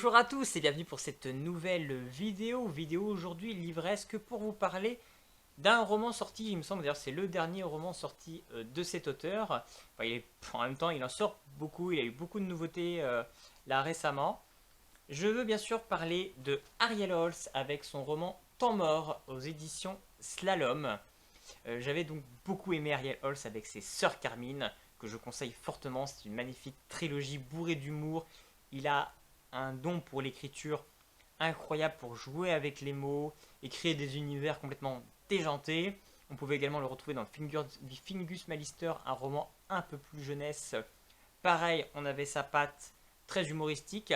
Bonjour à tous et bienvenue pour cette nouvelle vidéo aujourd'hui livresque pour vous parler d'un roman sorti, il me semble d'ailleurs c'est le dernier roman sorti de cet auteur. Enfin, en même temps il en sort beaucoup, il a eu beaucoup de nouveautés là récemment. Je veux bien sûr parler de Ariel Holz avec son roman Temps mort aux éditions Slalom. J'avais donc beaucoup aimé Ariel Holz avec ses sœurs Carmine, que je conseille fortement. C'est une magnifique trilogie bourrée d'humour. Il a un don pour l'écriture incroyable pour jouer avec les mots et créer des univers complètement déjantés. On pouvait également le retrouver dans Fingus Malister, un roman un peu plus jeunesse. Pareil, on avait sa patte très humoristique.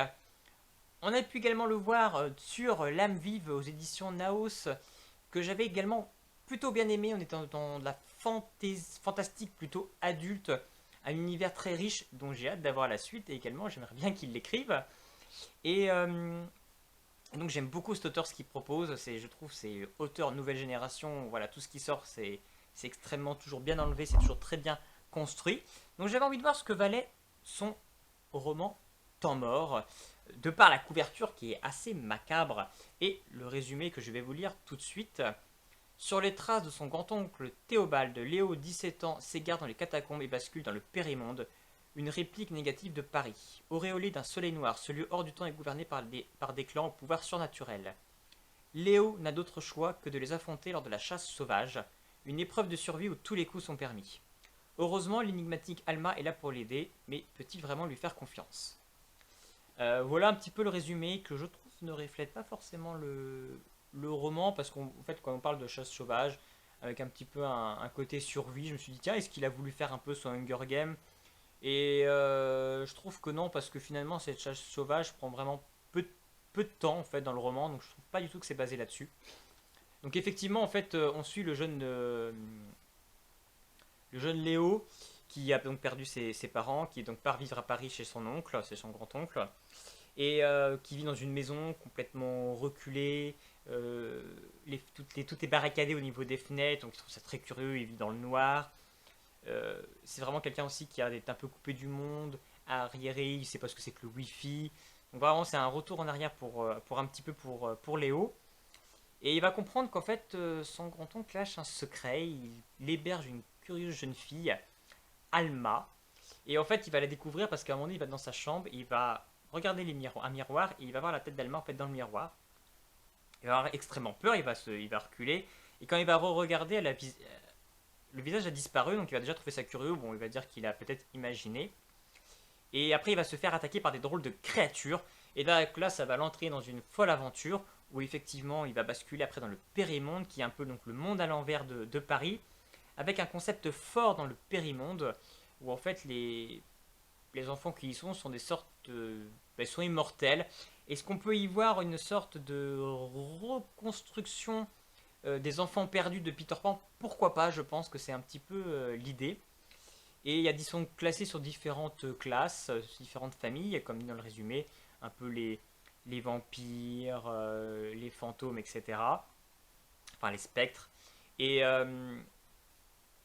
On a pu également le voir sur L'âme vive aux éditions Naos, que j'avais également plutôt bien aimé. On était dans de la fantastique plutôt adulte, un univers très riche dont j'ai hâte d'avoir la suite et également j'aimerais bien qu'il l'écrive. Et donc j'aime beaucoup cet auteur, ce qu'il propose. Je trouve c'est auteur nouvelle génération. Voilà, tout ce qui sort c'est extrêmement toujours bien enlevé, c'est toujours très bien construit. Donc j'avais envie de voir ce que valait son roman Temps mort, de par la couverture qui est assez macabre et le résumé que je vais vous lire tout de suite. Sur les traces de son grand-oncle Théobald, Léo, 17 ans, s'égare dans les catacombes et bascule dans le périmonde, une réplique négative de Paris. Auréolé d'un soleil noir, ce lieu hors du temps est gouverné par des clans au pouvoir surnaturel. Léo n'a d'autre choix que de les affronter lors de la chasse sauvage, une épreuve de survie où tous les coups sont permis. Heureusement, l'énigmatique Alma est là pour l'aider, mais peut-il vraiment lui faire confiance? Voilà un petit peu le résumé que je trouve ne reflète pas forcément le roman, parce qu'en fait, quand on parle de chasse sauvage, avec un petit peu un côté survie, je me suis dit, tiens, est-ce qu'il a voulu faire un peu son Hunger Game? Et je trouve que non, parce que finalement, cette chasse sauvage prend vraiment peu de temps en fait dans le roman, donc je trouve pas du tout que c'est basé là-dessus. Donc effectivement, en fait, on suit le jeune Léo qui a donc perdu ses parents, qui est donc part vivre à Paris chez son oncle, c'est son grand-oncle, et qui vit dans une maison complètement reculée, tout est barricadé au niveau des fenêtres, donc il trouve ça très curieux, il vit dans le noir. C'est vraiment quelqu'un aussi qui est un peu coupé du monde, arriéré, il sait pas ce que c'est que le Wi-Fi. Donc vraiment c'est un retour en arrière pour un petit peu pour Léo. Et il va comprendre qu'en fait son grand-oncle cache un secret, il héberge une curieuse jeune fille, Alma. Et en fait il va la découvrir parce qu'à un moment donné il va dans sa chambre, il va regarder un miroir et il va voir la tête d'Alma en fait dans le miroir. Il va avoir extrêmement peur, il va reculer. Et quand il va re-regarder, le visage a disparu, donc il va déjà trouver ça curieux. Bon, il va dire qu'il a peut-être imaginé. Et après, il va se faire attaquer par des drôles de créatures. Et là, ça va l'entrer dans une folle aventure où effectivement, il va basculer après dans le périmonde, qui est un peu donc le monde à l'envers de Paris, avec un concept fort dans le périmonde, où en fait les enfants qui y sont des sortes sont immortels. Est-ce qu'on peut y voir une sorte de reconstruction des enfants perdus de Peter Pan? Pourquoi pas, je pense que c'est un petit peu l'idée. Et ils sont classés sur différentes classes, différentes familles, comme dit dans le résumé, un peu les vampires, les fantômes, etc. Enfin, les spectres. Et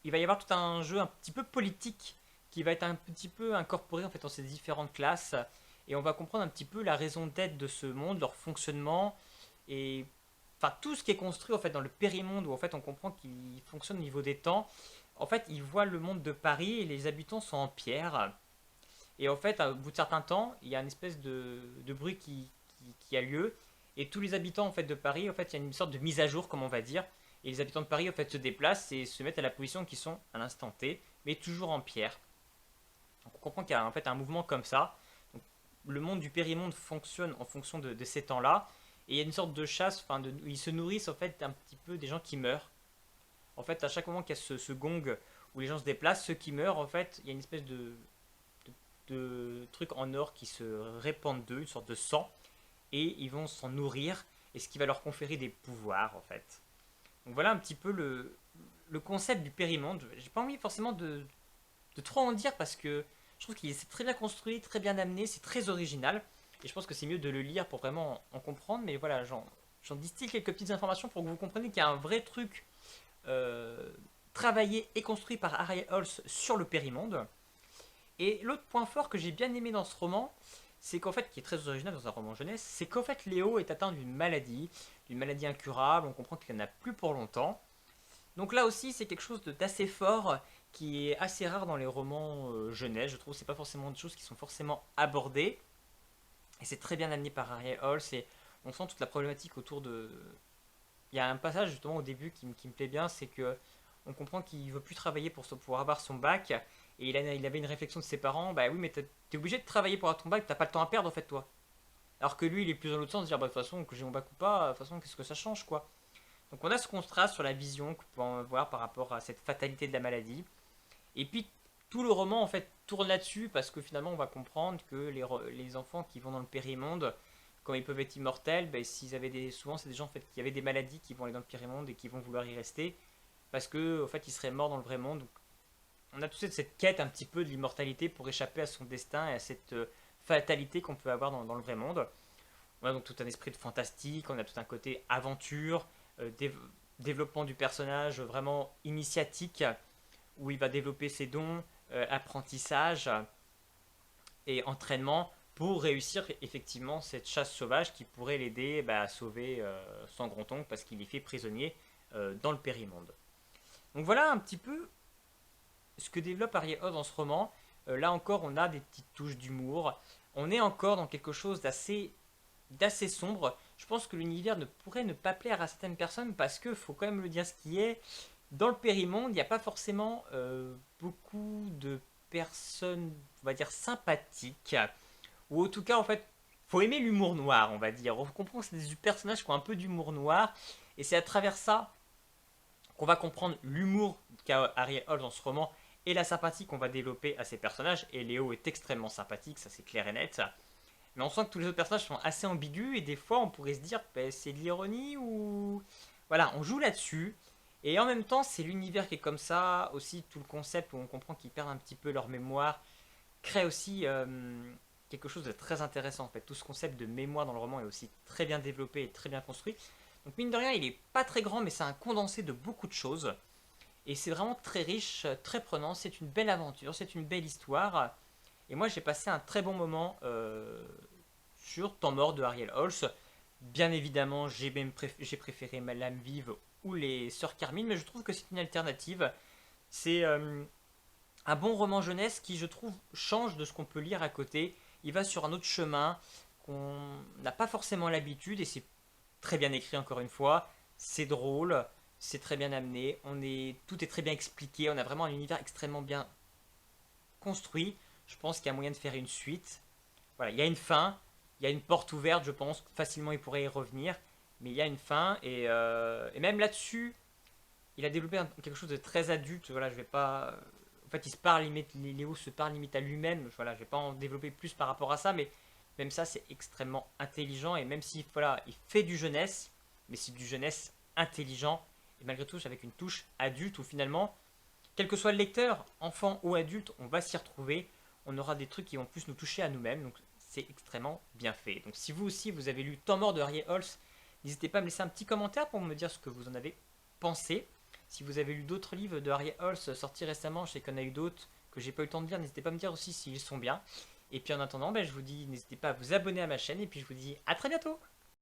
il va y avoir tout un jeu un petit peu politique qui va être un petit peu incorporé en fait dans ces différentes classes. Et on va comprendre un petit peu la raison d'être de ce monde, leur fonctionnement, et enfin tout ce qui est construit en fait dans le périmonde où en fait on comprend qu'il fonctionne au niveau des temps. En fait, ils voient le monde de Paris et les habitants sont en pierre. Et en fait, au bout de certains temps, il y a une espèce de bruit qui a lieu. Et tous les habitants en fait de Paris, en fait, il y a une sorte de mise à jour, comme on va dire. Et les habitants de Paris en fait se déplacent et se mettent à la position qu'ils sont à l'instant T, mais toujours en pierre. Donc on comprend qu'il y a en fait un mouvement comme ça. Donc, le monde du périmonde fonctionne en fonction de ces temps-là. Et il y a une sorte de chasse, enfin, où ils se nourrissent en fait un petit peu des gens qui meurent. En fait, à chaque moment qu'il y a ce gong où les gens se déplacent, ceux qui meurent, en fait, il y a une espèce de truc en or qui se répand d'eux, une sorte de sang, et ils vont s'en nourrir, et ce qui va leur conférer des pouvoirs, en fait. Donc voilà un petit peu le concept du périmonde. J'ai pas envie forcément de trop en dire parce que je trouve qu'il est très bien construit, très bien amené, c'est très original, et je pense que c'est mieux de le lire pour vraiment en comprendre, mais voilà, j'en distille quelques petites informations pour que vous compreniez qu'il y a un vrai truc euh, travaillé et construit par Ariel Holz sur le périmonde. Et l'autre point fort que j'ai bien aimé dans ce roman, c'est qu'en fait, qui est très original dans un roman jeunesse, c'est qu'en fait Léo est atteint d'une maladie incurable, on comprend qu'il n'en a plus pour longtemps. Donc là aussi, c'est quelque chose d'assez fort, qui est assez rare dans les romans jeunesse, je trouve, c'est pas forcément des choses qui sont forcément abordées, et c'est très bien amené par Ariel Holz, et on sent toute la problématique autour de... Il y a un passage justement au début qui me plaît bien, c'est que on comprend qu'il veut plus travailler pour avoir son bac, et il avait une réflexion de ses parents, bah oui mais t'es obligé de travailler pour avoir ton bac, t'as pas le temps à perdre en fait toi. Alors que lui il est plus dans l'autre sens, de dire bah de toute façon que j'ai mon bac ou pas, de toute façon qu'est-ce que ça change quoi. Donc on a ce contraste sur la vision qu'on peut en voir par rapport à cette fatalité de la maladie. Et puis tout le roman en fait tourne là-dessus parce que finalement on va comprendre que les enfants qui vont dans le périmonde, quand ils peuvent être immortels, ben, s'ils avaient souvent c'est des gens en fait, qui avaient des maladies qui vont aller dans le périmonde et qui vont vouloir y rester parce que en fait ils seraient morts dans le vrai monde. Donc, on a toute cette quête un petit peu de l'immortalité pour échapper à son destin et à cette fatalité qu'on peut avoir dans le vrai monde. On a donc tout un esprit de fantastique, on a tout un côté aventure, développement du personnage vraiment initiatique où il va développer ses dons, apprentissage et entraînement pour réussir effectivement cette chasse sauvage qui pourrait l'aider à sauver son grand-oncle parce qu'il est fait prisonnier dans le périmonde. Donc voilà un petit peu ce que développe Ariel Oz dans ce roman. Là encore, on a des petites touches d'humour. On est encore dans quelque chose d'assez sombre. Je pense que l'univers ne pourrait ne pas plaire à certaines personnes parce que faut quand même le dire ce qui est. Dans le périmonde, il n'y a pas forcément beaucoup de personnes, on va dire, sympathiques. Ou en tout cas, en fait, faut aimer l'humour noir, on va dire. On comprend que c'est des personnages qui ont un peu d'humour noir. Et c'est à travers ça qu'on va comprendre l'humour qu'a Ariel Hall dans ce roman et la sympathie qu'on va développer à ces personnages. Et Léo est extrêmement sympathique, ça c'est clair et net. Mais on sent que tous les autres personnages sont assez ambigus et des fois on pourrait se dire bah, c'est de l'ironie ou... Voilà, on joue là-dessus. Et en même temps, c'est l'univers qui est comme ça. Aussi, tout le concept où on comprend qu'ils perdent un petit peu leur mémoire crée aussi quelque chose de très intéressant. En fait, tout ce concept de mémoire dans le roman est aussi très bien développé et très bien construit. Donc mine de rien, il est pas très grand, mais c'est un condensé de beaucoup de choses. Et c'est vraiment très riche, très prenant. C'est une belle aventure, c'est une belle histoire. Et moi, j'ai passé un très bon moment sur Temps mort de Ariel Holz. Bien évidemment, j'ai préféré Ma Lame Vive ou Les Sœurs Carmine, mais je trouve que c'est une alternative. C'est un bon roman jeunesse qui, je trouve, change de ce qu'on peut lire à côté. Il va sur un autre chemin qu'on n'a pas forcément l'habitude et c'est très bien écrit encore une fois. C'est drôle, c'est très bien amené, tout est très bien expliqué. On a vraiment un univers extrêmement bien construit. Je pense qu'il y a moyen de faire une suite. Voilà, il y a une fin, il y a une porte ouverte, je pense. Facilement, il pourrait y revenir. Mais il y a une fin et même là-dessus, il a développé quelque chose de très adulte. Voilà, je vais pas. En fait, il se parle limite, Léo se parle limite à lui-même. Voilà, je vais pas en développer plus par rapport à ça, mais même ça, c'est extrêmement intelligent. Et même si, voilà, il fait du jeunesse, mais c'est du jeunesse intelligent. Et malgré tout, avec une touche adulte où finalement, quel que soit le lecteur, enfant ou adulte, on va s'y retrouver. On aura des trucs qui vont plus nous toucher à nous-mêmes. Donc, c'est extrêmement bien fait. Donc, si vous aussi, vous avez lu Temps mort de Ariel Holz, n'hésitez pas à me laisser un petit commentaire pour me dire ce que vous en avez pensé. Si vous avez lu d'autres livres de Ariel Holz sortis récemment, je sais qu'il y en a eu d'autres que j'ai pas eu le temps de lire, n'hésitez pas à me dire aussi s'ils sont bien. Et puis en attendant, je vous dis, n'hésitez pas à vous abonner à ma chaîne et puis je vous dis à très bientôt.